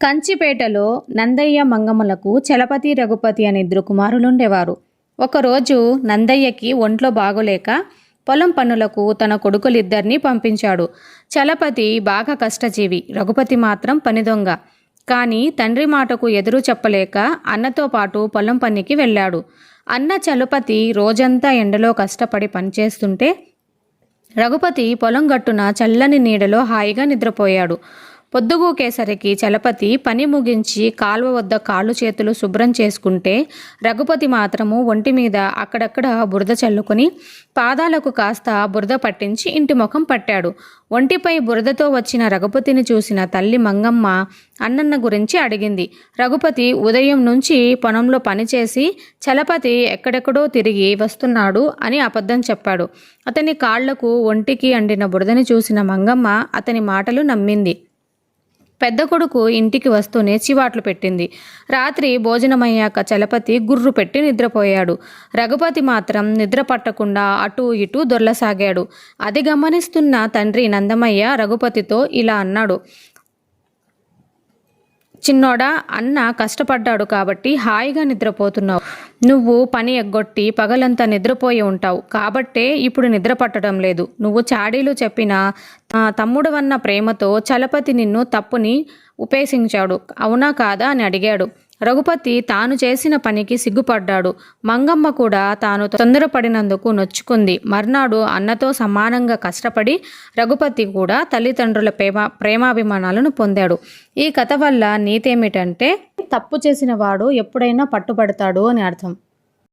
కంచిపేటలో నందయ్య మంగమ్మలకు చలపతి రఘుపతి అనే ఇద్దరు కుమారులుండేవారు. ఒకరోజు నందయ్యకి ఒంట్లో బాగోలేక పొలం పనులకు తన కొడుకులిద్దరినీ పంపించాడు. చలపతి బాగా కష్టజీవి, రఘుపతి మాత్రం పనిదొంగ. కానీ తండ్రి మాటకు ఎదురు చెప్పలేక అన్నతో పాటు పొలం పనికి వెళ్ళాడు. అన్న చలపతి రోజంతా ఎండలో కష్టపడి పనిచేస్తుంటే రఘుపతి పొలం గట్టున చల్లని నీడలో హాయిగా నిద్రపోయాడు. పొద్దుగూకేసరికి చలపతి పని ముగించి కాలువ వద్ద కాళ్ళు చేతులు శుభ్రం చేసుకుంటే రఘుపతి మాత్రము ఒంటి మీద అక్కడక్కడ బురద చల్లుకొని పాదాలకు కాస్త బురద పట్టించి ఇంటి ముఖం పట్టాడు. ఒంటిపై బురదతో వచ్చిన రఘుపతిని చూసిన తల్లి మంగమ్మ అన్నన్న గురించి అడిగింది. రఘుపతి ఉదయం నుంచి పొలంలో పనిచేసి చలపతి ఎక్కడెక్కడో తిరిగి వస్తున్నాడు అని అబద్ధం చెప్పాడు. అతని కాళ్లకు ఒంటికి అండిన బురదని చూసిన మంగమ్మ అతని మాటలు నమ్మింది. పెద్ద కొడుకు ఇంటికి వస్తూనే చివాట్లు పెట్టింది. రాత్రి భోజనమయ్యాక చలపతి గుర్రు పెట్టి నిద్రపోయాడు. రఘుపతి మాత్రం నిద్ర పట్టకుండా అటూ ఇటూ దొర్లసాగాడు. అది గమనిస్తున్న తండ్రి నందమయ్య రఘుపతితో ఇలా అన్నాడు: చిన్నోడా, అన్న కష్టపడ్డాడు కాబట్టి హాయిగా నిద్రపోతున్నావు. నువ్వు పని ఎగ్గొట్టి పగలంతా నిద్రపోయి ఉంటావు కాబట్టే ఇప్పుడు నిద్ర పట్టడం లేదు. నువ్వు చాడీలు చెప్పిన తమ్ముడవన్న ప్రేమతో చలపతి నిన్ను తప్పుని ఉపేక్షించాడు, అవునా కాదా అని అడిగాడు. రఘుపతి తాను చేసిన పనికి సిగ్గుపడ్డాడు. మంగమ్మ కూడా తాను తొందరపడినందుకు నొచ్చుకుంది. మర్నాడు అన్నతో సమానంగా కష్టపడి రఘుపతి కూడా తల్లిదండ్రుల ప్రేమాభిమానాలను పొందాడు. ఈ కథ వల్ల నీతేమిటంటే తప్పు చేసిన వాడు ఎప్పుడైనా పట్టుబడతాడు అని అర్థం.